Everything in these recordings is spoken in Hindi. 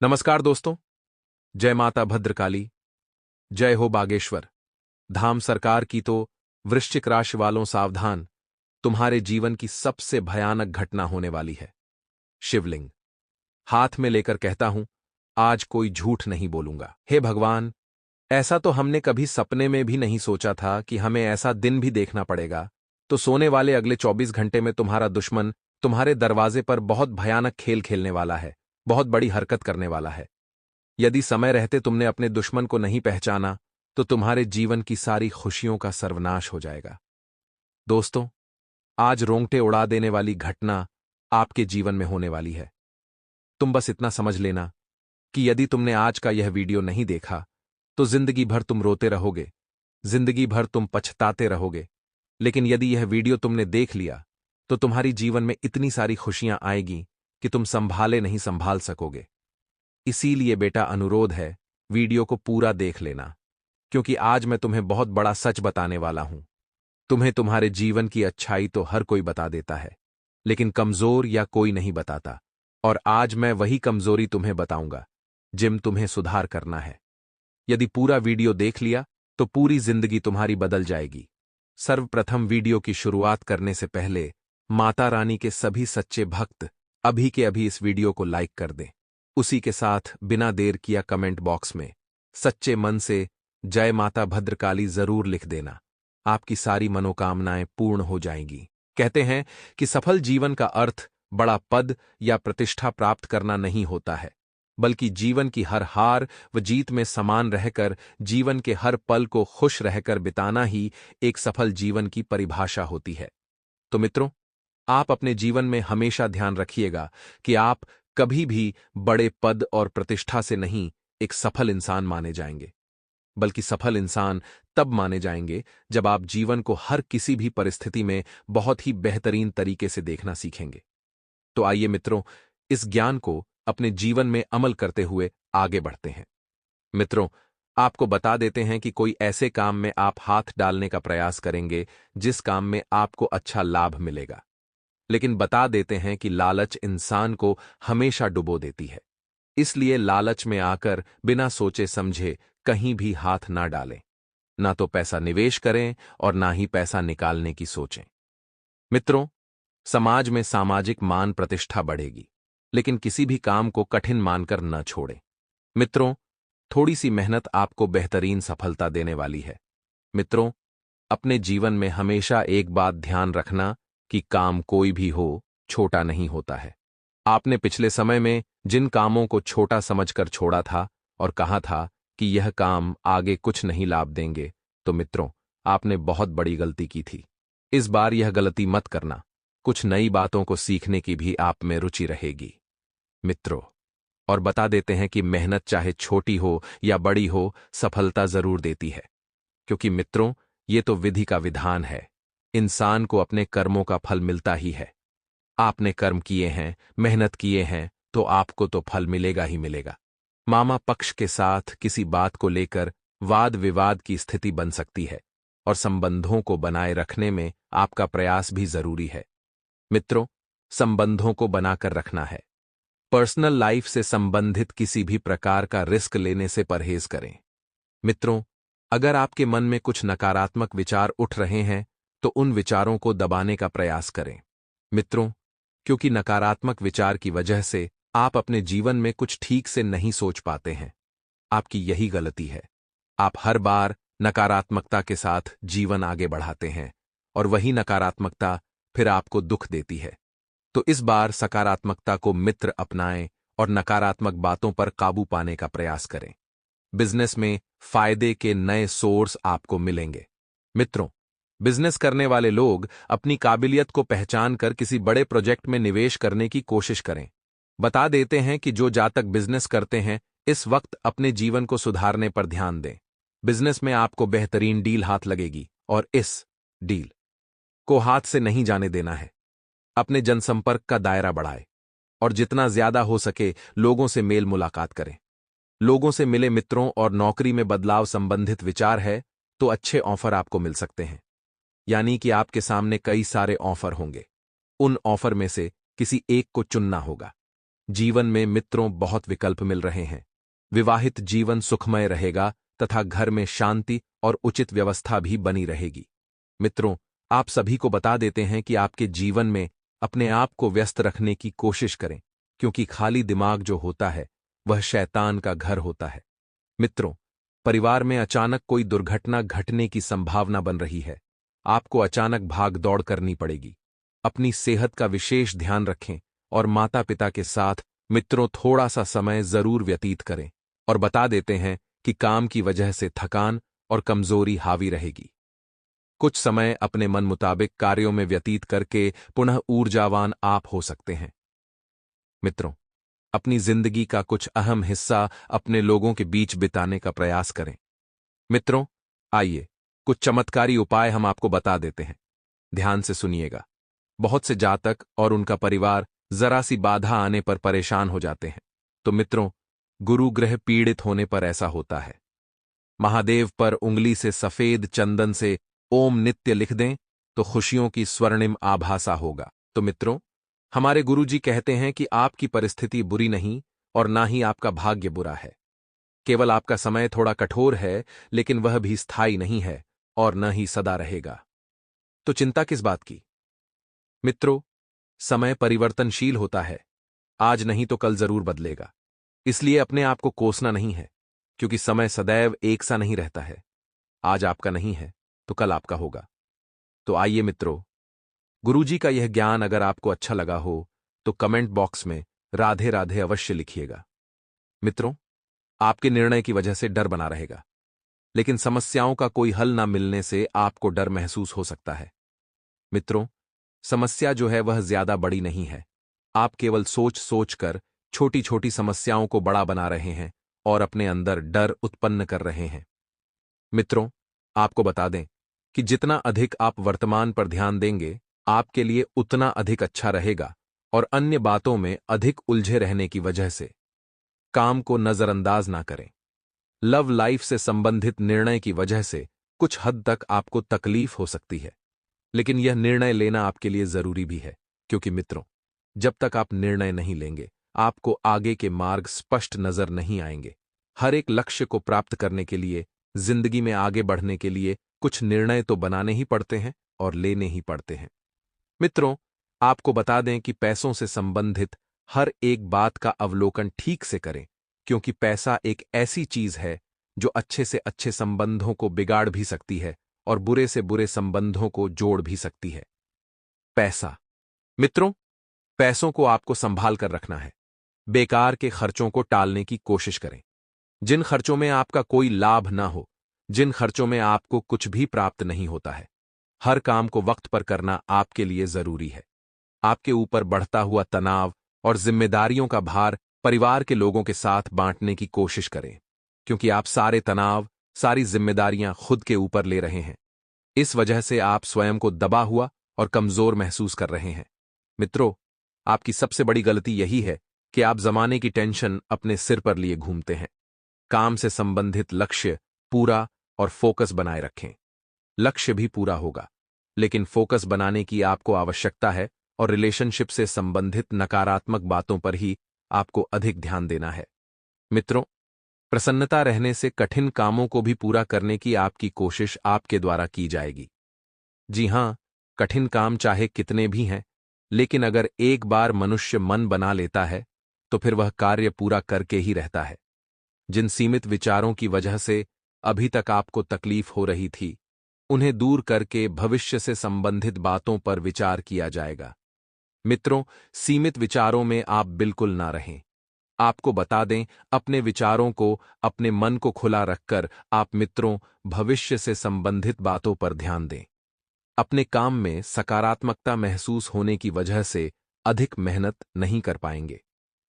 नमस्कार दोस्तों। जय माता भद्रकाली। जय हो बागेश्वर धाम सरकार की। तो वृश्चिक राशि वालों सावधान, तुम्हारे जीवन की सबसे भयानक घटना होने वाली है। शिवलिंग हाथ में लेकर कहता हूं, आज कोई झूठ नहीं बोलूंगा। हे भगवान, ऐसा तो हमने कभी सपने में भी नहीं सोचा था कि हमें ऐसा दिन भी देखना पड़ेगा। तो सोने वाले अगले 24 घंटे में तुम्हारा दुश्मन तुम्हारे दरवाजे पर बहुत भयानक खेल खेलने वाला है, बहुत बड़ी हरकत करने वाला है। यदि समय रहते तुमने अपने दुश्मन को नहीं पहचाना तो तुम्हारे जीवन की सारी खुशियों का सर्वनाश हो जाएगा। दोस्तों, आज रोंगटे उड़ा देने वाली घटना आपके जीवन में होने वाली है। तुम बस इतना समझ लेना कि यदि तुमने आज का यह वीडियो नहीं देखा तो जिंदगी भर तुम रोते रहोगे, जिंदगी भर तुम पछताते रहोगे। लेकिन यदि यह वीडियो तुमने देख लिया तो तुम्हारी जीवन में इतनी सारी खुशियां आएगी कि तुम संभाले नहीं संभाल सकोगे। इसीलिए बेटा अनुरोध है, वीडियो को पूरा देख लेना, क्योंकि आज मैं तुम्हें बहुत बड़ा सच बताने वाला हूं। तुम्हें तुम्हारे जीवन की अच्छाई तो हर कोई बता देता है, लेकिन कमजोर या कोई नहीं बताता। और आज मैं वही कमजोरी तुम्हें बताऊंगा जिम तुम्हें सुधार करना है। यदि पूरा वीडियो देख लिया तो पूरी जिंदगी तुम्हारी बदल जाएगी। सर्वप्रथम वीडियो की शुरुआत करने से पहले माता रानी के सभी सच्चे भक्त अभी के अभी इस वीडियो को लाइक कर दें। उसी के साथ बिना देर किया कमेंट बॉक्स में सच्चे मन से जय माता भद्रकाली जरूर लिख देना। आपकी सारी मनोकामनाएं पूर्ण हो जाएंगी। कहते हैं कि सफल जीवन का अर्थ बड़ा पद या प्रतिष्ठा प्राप्त करना नहीं होता है, बल्कि जीवन की हर हार व जीत में समान रहकर जीवन के हर पल को खुश रहकर बिताना ही एक सफल जीवन की परिभाषा होती है। तो मित्रों, आप अपने जीवन में हमेशा ध्यान रखिएगा कि आप कभी भी बड़े पद और प्रतिष्ठा से नहीं एक सफल इंसान माने जाएंगे, बल्कि सफल इंसान तब माने जाएंगे जब आप जीवन को हर किसी भी परिस्थिति में बहुत ही बेहतरीन तरीके से देखना सीखेंगे। तो आइए मित्रों, इस ज्ञान को अपने जीवन में अमल करते हुए आगे बढ़ते हैं। मित्रों, आपको बता देते हैं कि कोई ऐसे काम में आप हाथ डालने का प्रयास करेंगे जिस काम में आपको अच्छा लाभ मिलेगा, लेकिन बता देते हैं कि लालच इंसान को हमेशा डुबो देती है। इसलिए लालच में आकर बिना सोचे समझे कहीं भी हाथ ना डालें। ना तो पैसा निवेश करें और ना ही पैसा निकालने की सोचें। मित्रों, समाज में सामाजिक मान प्रतिष्ठा बढ़ेगी, लेकिन किसी भी काम को कठिन मानकर न छोड़ें। मित्रों, थोड़ी सी मेहनत आपको बेहतरीन सफलता देने वाली है। मित्रों, अपने जीवन में हमेशा एक बात ध्यान रखना कि काम कोई भी हो, छोटा नहीं होता है। आपने पिछले समय में जिन कामों को छोटा समझकर छोड़ा था और कहा था कि यह काम आगे कुछ नहीं लाभ देंगे, तो मित्रों, आपने बहुत बड़ी गलती की थी। इस बार यह गलती मत करना। कुछ नई बातों को सीखने की भी आप में रुचि रहेगी। मित्रों, और बता देते हैं कि मेहनत चाहे छोटी हो या बड़ी हो, सफलता जरूर देती है। क्योंकि मित्रों, ये तो विधि का विधान है। इंसान को अपने कर्मों का फल मिलता ही है। आपने कर्म किए हैं, मेहनत किए हैं, तो आपको तो फल मिलेगा ही मिलेगा। मामा पक्ष के साथ किसी बात को लेकर वाद विवाद की स्थिति बन सकती है, और संबंधों को बनाए रखने में आपका प्रयास भी जरूरी है। मित्रों, संबंधों को बनाकर रखना है। पर्सनल लाइफ से संबंधित किसी भी प्रकार का रिस्क लेने से परहेज करें। मित्रों, अगर आपके मन में कुछ नकारात्मक विचार उठ रहे हैं तो उन विचारों को दबाने का प्रयास करें। मित्रों, क्योंकि नकारात्मक विचार की वजह से आप अपने जीवन में कुछ ठीक से नहीं सोच पाते हैं। आपकी यही गलती है। आप हर बार नकारात्मकता के साथ जीवन आगे बढ़ाते हैं और वही नकारात्मकता फिर आपको दुख देती है। तो इस बार सकारात्मकता को मित्र अपनाएं और नकारात्मक बातों पर काबू पाने का प्रयास करें। बिजनेस में फायदे के नए सोर्स आपको मिलेंगे। मित्रों, बिजनेस करने वाले लोग अपनी काबिलियत को पहचान कर किसी बड़े प्रोजेक्ट में निवेश करने की कोशिश करें। बता देते हैं कि जो जातक बिजनेस करते हैं, इस वक्त अपने जीवन को सुधारने पर ध्यान दें। बिजनेस में आपको बेहतरीन डील हाथ लगेगी और इस डील को हाथ से नहीं जाने देना है। अपने जनसंपर्क का दायरा बढ़ाएं और जितना ज्यादा हो सके लोगों से मेल मुलाकात करें। लोगों से मिले मित्रों और नौकरी में बदलाव संबंधित विचार है तो अच्छे ऑफर आपको मिल सकते हैं। यानी कि आपके सामने कई सारे ऑफर होंगे। उन ऑफर में से किसी एक को चुनना होगा। जीवन में मित्रों बहुत विकल्प मिल रहे हैं। विवाहित जीवन सुखमय रहेगा तथा घर में शांति और उचित व्यवस्था भी बनी रहेगी। मित्रों, आप सभी को बता देते हैं कि आपके जीवन में अपने आप को व्यस्त रखने की कोशिश करें, क्योंकि खाली दिमाग जो होता है वह शैतान का घर होता है। मित्रों, परिवार में अचानक कोई दुर्घटना घटने की संभावना बन रही है। आपको अचानक भाग दौड़ करनी पड़ेगी। अपनी सेहत का विशेष ध्यान रखें और माता पिता के साथ मित्रों थोड़ा सा समय जरूर व्यतीत करें। और बता देते हैं कि काम की वजह से थकान और कमजोरी हावी रहेगी। कुछ समय अपने मन मुताबिक कार्यों में व्यतीत करके पुनः ऊर्जावान आप हो सकते हैं। मित्रों, अपनी जिंदगी का कुछ अहम हिस्सा अपने लोगों के बीच बिताने का प्रयास करें। मित्रों, आइए कुछ चमत्कारी उपाय हम आपको बता देते हैं। ध्यान से सुनिएगा। बहुत से जातक और उनका परिवार जरा सी बाधा आने पर परेशान हो जाते हैं। तो मित्रों, गुरु ग्रह पीड़ित होने पर ऐसा होता है। महादेव पर उंगली से सफेद चंदन से ओम नित्य लिख दें तो खुशियों की स्वर्णिम आभासा होगा। तो मित्रों, हमारे गुरुजी कहते हैं कि आपकी परिस्थिति बुरी नहीं और ना ही आपका भाग्य बुरा है। केवल आपका समय थोड़ा कठोर है, लेकिन वह भी स्थायी नहीं है और न ही सदा रहेगा। तो चिंता किस बात की? मित्रों, समय परिवर्तनशील होता है। आज नहीं तो कल जरूर बदलेगा। इसलिए अपने आप को कोसना नहीं है, क्योंकि समय सदैव एक सा नहीं रहता है। आज आपका नहीं है तो कल आपका होगा। तो आइए मित्रों, गुरुजी का यह ज्ञान अगर आपको अच्छा लगा हो तो कमेंट बॉक्स में राधे राधे अवश्य लिखिएगा। मित्रों, आपके निर्णय की वजह से डर बना रहेगा, लेकिन समस्याओं का कोई हल ना मिलने से आपको डर महसूस हो सकता है। मित्रों, समस्या जो है वह ज्यादा बड़ी नहीं है। आप केवल सोच सोच कर छोटी छोटी समस्याओं को बड़ा बना रहे हैं और अपने अंदर डर उत्पन्न कर रहे हैं। मित्रों, आपको बता दें कि जितना अधिक आप वर्तमान पर ध्यान देंगे, आपके लिए उतना अधिक अच्छा रहेगा और अन्य बातों में अधिक उलझे रहने की वजह से काम को नजरअंदाज ना करें। लव लाइफ से संबंधित निर्णय की वजह से कुछ हद तक आपको तकलीफ हो सकती है, लेकिन यह निर्णय लेना आपके लिए जरूरी भी है, क्योंकि मित्रों, जब तक आप निर्णय नहीं लेंगे, आपको आगे के मार्ग स्पष्ट नजर नहीं आएंगे। हर एक लक्ष्य को प्राप्त करने के लिए, जिंदगी में आगे बढ़ने के लिए कुछ निर्णय तो बनाने ही पड़ते हैं और लेने ही पड़ते हैं। मित्रों, आपको बता दें कि पैसों से संबंधित हर एक बात का अवलोकन ठीक से करें, क्योंकि पैसा एक ऐसी चीज है जो अच्छे से अच्छे संबंधों को बिगाड़ भी सकती है और बुरे से बुरे संबंधों को जोड़ भी सकती है। पैसा, मित्रों, पैसों को आपको संभाल कर रखना है। बेकार के खर्चों को टालने की कोशिश करें। जिन खर्चों में आपका कोई लाभ ना हो, जिन खर्चों में आपको कुछ भी प्राप्त नहीं होता है, हर काम को वक्त पर करना आपके लिए जरूरी है। आपके ऊपर बढ़ता हुआ तनाव और जिम्मेदारियों का भार परिवार के लोगों के साथ बांटने की कोशिश करें, क्योंकि आप सारे तनाव, सारी जिम्मेदारियां खुद के ऊपर ले रहे हैं। इस वजह से आप स्वयं को दबा हुआ और कमजोर महसूस कर रहे हैं। मित्रों, आपकी सबसे बड़ी गलती यही है कि आप जमाने की टेंशन अपने सिर पर लिए घूमते हैं। काम से संबंधित लक्ष्य पूरा और फोकस बनाए रखें। लक्ष्य भी पूरा होगा, लेकिन फोकस बनाने की आपको आवश्यकता है और रिलेशनशिप से संबंधित नकारात्मक बातों पर ही आपको अधिक ध्यान देना है। मित्रों, प्रसन्नता रहने से कठिन कामों को भी पूरा करने की आपकी कोशिश आपके द्वारा की जाएगी। जी हां, कठिन काम चाहे कितने भी हैं, लेकिन अगर एक बार मनुष्य मन बना लेता है तो फिर वह कार्य पूरा करके ही रहता है। जिन सीमित विचारों की वजह से अभी तक आपको तकलीफ हो रही थी, उन्हें दूर करके भविष्य से संबंधित बातों पर विचार किया जाएगा। मित्रों, सीमित विचारों में आप बिल्कुल ना रहें। आपको बता दें, अपने विचारों को, अपने मन को खुला रखकर आप मित्रों भविष्य से संबंधित बातों पर ध्यान दें। अपने काम में सकारात्मकता महसूस होने की वजह से अधिक मेहनत नहीं कर पाएंगे।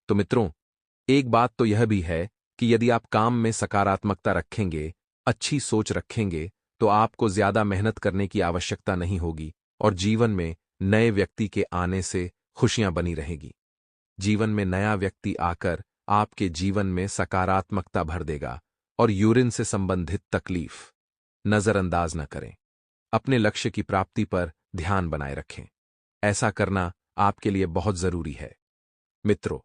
तो मित्रों, एक बात तो यह भी है कि यदि आप काम में सकारात्मकता रखेंगे, अच्छी सोच रखेंगे, तो आपको ज्यादा मेहनत करने की आवश्यकता नहीं होगी और जीवन में नए व्यक्ति के आने से खुशियां बनी रहेगी। जीवन में नया व्यक्ति आकर आपके जीवन में सकारात्मकता भर देगा और यूरिन से संबंधित तकलीफ नजरअंदाज न करें। अपने लक्ष्य की प्राप्ति पर ध्यान बनाए रखें। ऐसा करना आपके लिए बहुत जरूरी है। मित्रों,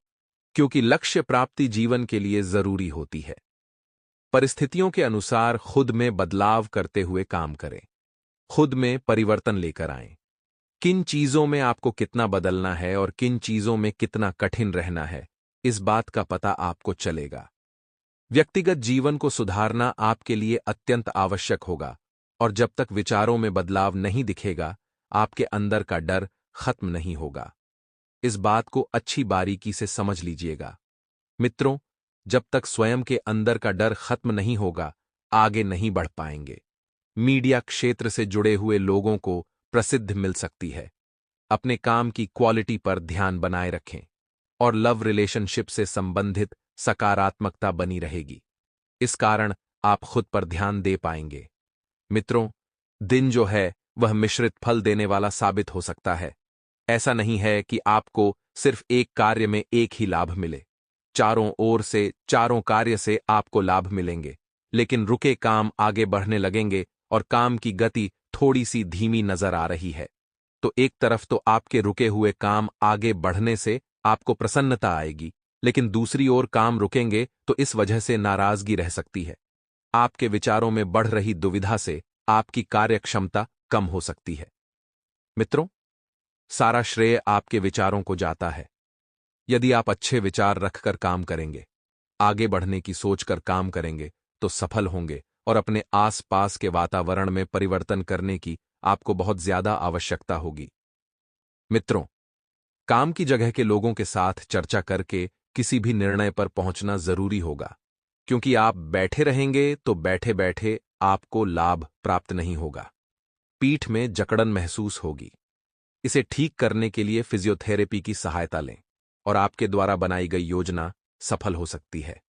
क्योंकि लक्ष्य प्राप्ति जीवन के लिए जरूरी होती है। परिस्थितियों के अनुसार खुद में बदलाव करते हुए काम करें। खुद में परिवर्तन लेकर आएं। किन चीजों में आपको कितना बदलना है और किन चीजों में कितना कठिन रहना है, इस बात का पता आपको चलेगा। व्यक्तिगत जीवन को सुधारना आपके लिए अत्यंत आवश्यक होगा, और जब तक विचारों में बदलाव नहीं दिखेगा, आपके अंदर का डर खत्म नहीं होगा। इस बात को अच्छी बारीकी से समझ लीजिएगा। मित्रों, जब तक स्वयं के अंदर का डर खत्म नहीं होगा, आगे नहीं बढ़ पाएंगे। मीडिया क्षेत्र से जुड़े हुए लोगों को प्रसिद्ध मिल सकती है। अपने काम की क्वालिटी पर ध्यान बनाए रखें और लव रिलेशनशिप से संबंधित सकारात्मकता बनी रहेगी। इस कारण आप खुद पर ध्यान दे पाएंगे। मित्रों, दिन जो है वह मिश्रित फल देने वाला साबित हो सकता है। ऐसा नहीं है कि आपको सिर्फ एक कार्य में एक ही लाभ मिले। चारों ओर से, चारों कार्य से आपको लाभ मिलेंगे, लेकिन रुके काम आगे बढ़ने लगेंगे और काम की गति थोड़ी सी धीमी नजर आ रही है। तो एक तरफ तो आपके रुके हुए काम आगे बढ़ने से आपको प्रसन्नता आएगी, लेकिन दूसरी ओर काम रुकेंगे तो इस वजह से नाराजगी रह सकती है। आपके विचारों में बढ़ रही दुविधा से आपकी कार्यक्षमता कम हो सकती है। मित्रों, सारा श्रेय आपके विचारों को जाता है। यदि आप अच्छे विचार रखकर काम करेंगे, आगे बढ़ने की सोचकर काम करेंगे, तो सफल होंगे और अपने आसपास के वातावरण में परिवर्तन करने की आपको बहुत ज्यादा आवश्यकता होगी। मित्रों, काम की जगह के लोगों के साथ चर्चा करके किसी भी निर्णय पर पहुंचना जरूरी होगा, क्योंकि आप बैठे रहेंगे तो बैठे बैठे आपको लाभ प्राप्त नहीं होगा। पीठ में जकड़न महसूस होगी। इसे ठीक करने के लिए फिजियोथेरेपी की सहायता लें और आपके द्वारा बनाई गई योजना सफल हो सकती है।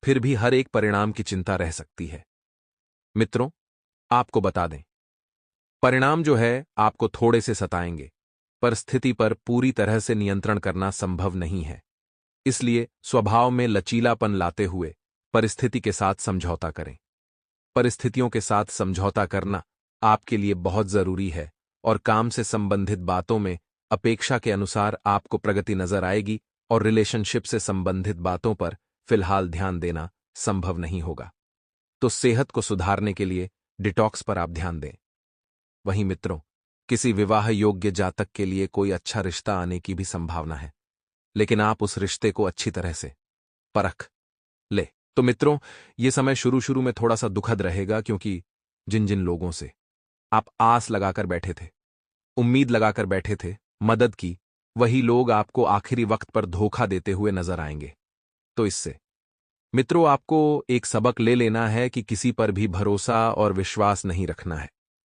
फिर भी हर एक परिणाम की चिंता रह सकती है। मित्रों, आपको बता दें, परिणाम जो है आपको थोड़े से सताएंगे, पर स्थिति पर पूरी तरह से नियंत्रण करना संभव नहीं है। इसलिए स्वभाव में लचीलापन लाते हुए परिस्थिति के साथ समझौता करें। परिस्थितियों के साथ समझौता करना आपके लिए बहुत जरूरी है, और काम से संबंधित बातों में अपेक्षा के अनुसार आपको प्रगति नजर आएगी और रिलेशनशिप से संबंधित बातों पर फिलहाल ध्यान देना संभव नहीं होगा। तो सेहत को सुधारने के लिए डिटॉक्स पर आप ध्यान दें। वहीं मित्रों, किसी विवाह योग्य जातक के लिए कोई अच्छा रिश्ता आने की भी संभावना है, लेकिन आप उस रिश्ते को अच्छी तरह से परख ले। तो मित्रों, ये समय शुरू शुरू में थोड़ा सा दुखद रहेगा, क्योंकि जिन जिन लोगों से आप आस लगाकर बैठे थे, उम्मीद लगाकर बैठे थे मदद की, वही लोग आपको आखिरी वक्त पर धोखा देते हुए नजर आएंगे। तो इससे मित्रों, आपको एक सबक ले लेना है कि किसी पर भी भरोसा और विश्वास नहीं रखना है।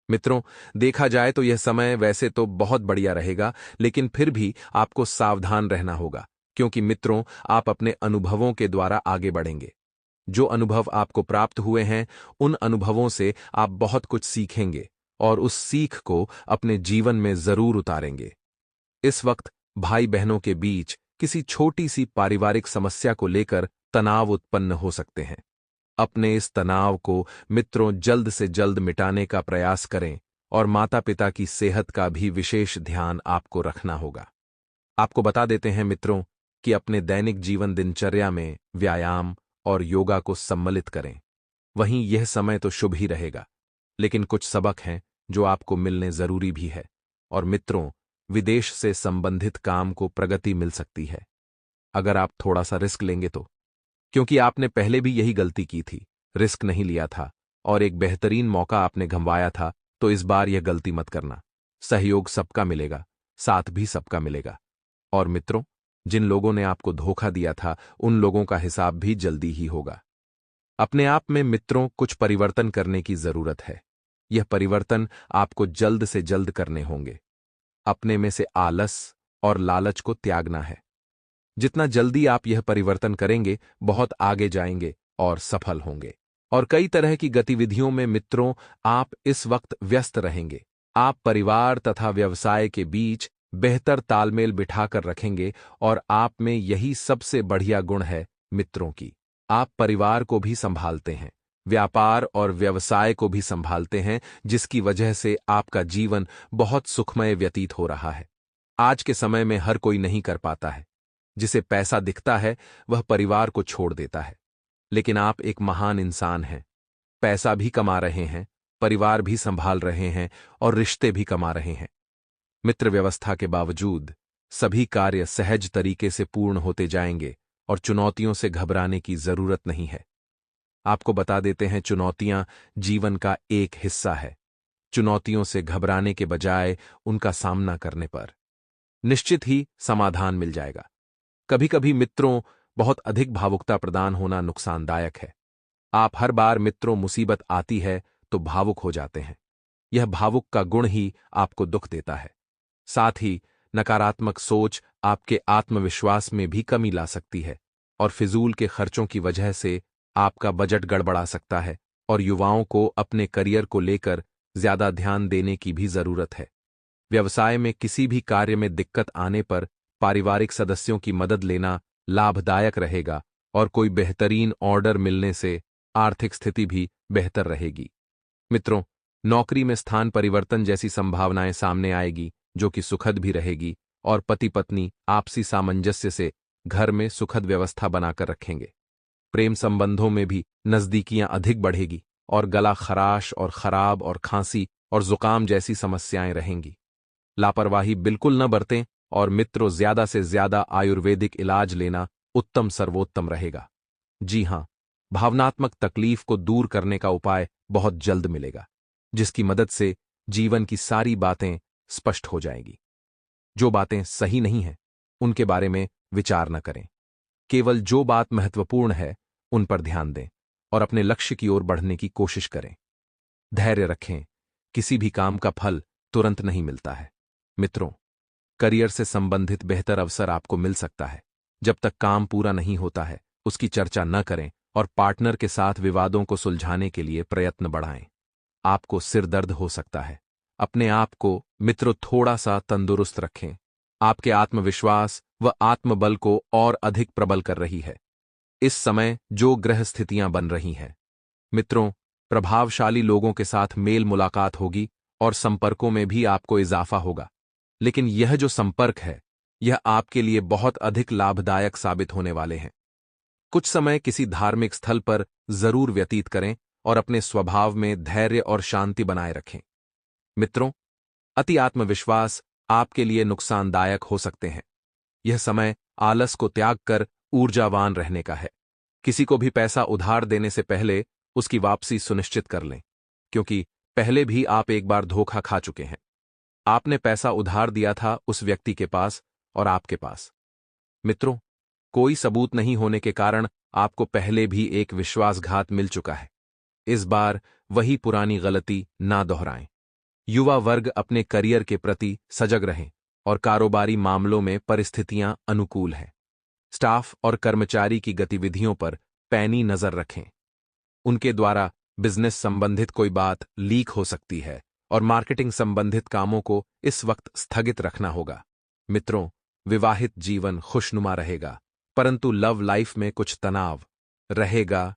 मित्रों, देखा जाए तो यह समय वैसे तो बहुत बढ़िया रहेगा, लेकिन फिर भी आपको सावधान रहना होगा, क्योंकि मित्रों, आप अपने अनुभवों के द्वारा आगे बढ़ेंगे। जो अनुभव आपको प्राप्त हुए हैं, उन अनुभवों से आप बहुत कुछ सीखेंगे और उस सीख को अपने जीवन में जरूर उतारेंगे। इस वक्त भाई बहनों के बीच किसी छोटी सी पारिवारिक समस्या को लेकर तनाव उत्पन्न हो सकते हैं। अपने इस तनाव को मित्रों जल्द से जल्द मिटाने का प्रयास करें, और माता पिता की सेहत का भी विशेष ध्यान आपको रखना होगा। आपको बता देते हैं मित्रों कि अपने दैनिक जीवन दिनचर्या में व्यायाम और योगा को सम्मिलित करें। वहीं यह समय तो शुभ ही रहेगा, लेकिन कुछ सबक हैं जो आपको मिलने जरूरी भी है। और मित्रों, विदेश से संबंधित काम को प्रगति मिल सकती है, अगर आप थोड़ा सा रिस्क लेंगे तो, क्योंकि आपने पहले भी यही गलती की थी, रिस्क नहीं लिया था और एक बेहतरीन मौका आपने गंवाया था। तो इस बार यह गलती मत करना। सहयोग सबका मिलेगा, साथ भी सबका मिलेगा। और मित्रों, जिन लोगों ने आपको धोखा दिया था, उन लोगों का हिसाब भी जल्दी ही होगा। अपने आप में मित्रों कुछ परिवर्तन करने की जरूरत है। यह परिवर्तन आपको जल्द से जल्द करने होंगे। अपने में से आलस और लालच को त्यागना है। जितना जल्दी आप यह परिवर्तन करेंगे, बहुत आगे जाएंगे और सफल होंगे। और कई तरह की गतिविधियों में मित्रों आप इस वक्त व्यस्त रहेंगे। आप परिवार तथा व्यवसाय के बीच बेहतर तालमेल बिठाकर रखेंगे, और आप में यही सबसे बढ़िया गुण है मित्रों की। आप परिवार को भी संभालते हैं, व्यापार और व्यवसाय को भी संभालते हैं, जिसकी वजह से आपका जीवन बहुत सुखमय व्यतीत हो रहा है। आज के समय में हर कोई नहीं कर पाता है। जिसे पैसा दिखता है वह परिवार को छोड़ देता है। लेकिन आप एक महान इंसान हैं। पैसा भी कमा रहे हैं, परिवार भी संभाल रहे हैं और रिश्ते भी कमा रहे हैं। मित्र व्यवस्था के बावजूद सभी कार्य सहज तरीके से पूर्ण होते जाएंगे और चुनौतियों से घबराने की जरूरत नहीं है। आपको बता देते हैं, चुनौतियां जीवन का एक हिस्सा है। चुनौतियों से घबराने के बजाय उनका सामना करने पर निश्चित ही समाधान मिल जाएगा। कभी कभी मित्रों बहुत अधिक भावुकता प्रदान होना नुकसानदायक है। आप हर बार मित्रों मुसीबत आती है तो भावुक हो जाते हैं। यह भावुक का गुण ही आपको दुख देता है। साथ ही नकारात्मक सोच आपके आत्मविश्वास में भी कमी ला सकती है और फिजूल के खर्चों की वजह से आपका बजट गड़बड़ा सकता है। और युवाओं को अपने करियर को लेकर ज्यादा ध्यान देने की भी जरूरत है। व्यवसाय में किसी भी कार्य में दिक्कत आने पर पारिवारिक सदस्यों की मदद लेना लाभदायक रहेगा और कोई बेहतरीन ऑर्डर मिलने से आर्थिक स्थिति भी बेहतर रहेगी। मित्रों, नौकरी में स्थान परिवर्तन जैसी संभावनाएं सामने आएगी जो कि सुखद भी रहेगी और पति पत्नी आपसी सामंजस्य से घर में सुखद व्यवस्था बनाकर रखेंगे। प्रेम संबंधों में भी नजदीकियां अधिक बढ़ेगी और गला खराश और खराब और खांसी और जुकाम जैसी समस्याएं रहेंगी। लापरवाही बिल्कुल न बरतें और मित्रों ज्यादा से ज्यादा आयुर्वेदिक इलाज लेना उत्तम सर्वोत्तम रहेगा। जी हां, भावनात्मक तकलीफ को दूर करने का उपाय बहुत जल्द मिलेगा, जिसकी मदद से जीवन की सारी बातें स्पष्ट हो जाएंगी। जो बातें सही नहीं हैं उनके बारे में विचार न करें। केवल जो बात महत्वपूर्ण है उन पर ध्यान दें और अपने लक्ष्य की ओर बढ़ने की कोशिश करें। धैर्य रखें, किसी भी काम का फल तुरंत नहीं मिलता है। मित्रों, करियर से संबंधित बेहतर अवसर आपको मिल सकता है। जब तक काम पूरा नहीं होता है उसकी चर्चा न करें और पार्टनर के साथ विवादों को सुलझाने के लिए प्रयत्न बढ़ाएं। आपको सिर दर्द हो सकता है। अपने आप को मित्रों थोड़ा सा तंदुरुस्त रखें। आपके आत्मविश्वास व आत्मबल को और अधिक प्रबल कर रही है इस समय जो ग्रह स्थितियां बन रही हैं। मित्रों, प्रभावशाली लोगों के साथ मेल मुलाकात होगी और संपर्कों में भी आपको इजाफा होगा। लेकिन यह जो संपर्क है यह आपके लिए बहुत अधिक लाभदायक साबित होने वाले हैं। कुछ समय किसी धार्मिक स्थल पर जरूर व्यतीत करें और अपने स्वभाव में धैर्य और शांति बनाए रखें। मित्रों, अति आत्मविश्वास आपके लिए नुकसानदायक हो सकते हैं। यह समय आलस को त्याग कर ऊर्जावान रहने का है। किसी को भी पैसा उधार देने से पहले उसकी वापसी सुनिश्चित कर लें, क्योंकि पहले भी आप एक बार धोखा खा चुके हैं। आपने पैसा उधार दिया था उस व्यक्ति के पास और आपके पास। मित्रों, कोई सबूत नहीं होने के कारण आपको पहले भी एक विश्वासघात मिल चुका है। इस बार वही पुरानी गलती ना दोहराएं। युवा वर्ग अपने करियर के प्रति सजग रहें और कारोबारी मामलों में परिस्थितियां अनुकूल हैं। स्टाफ और कर्मचारी की गतिविधियों पर पैनी नजर रखें। उनके द्वारा बिजनेस संबंधित कोई बात लीक हो सकती है और मार्केटिंग संबंधित कामों को इस वक्त स्थगित रखना होगा। मित्रों, विवाहित जीवन खुशनुमा रहेगा, परंतु लव लाइफ में कुछ तनाव रहेगा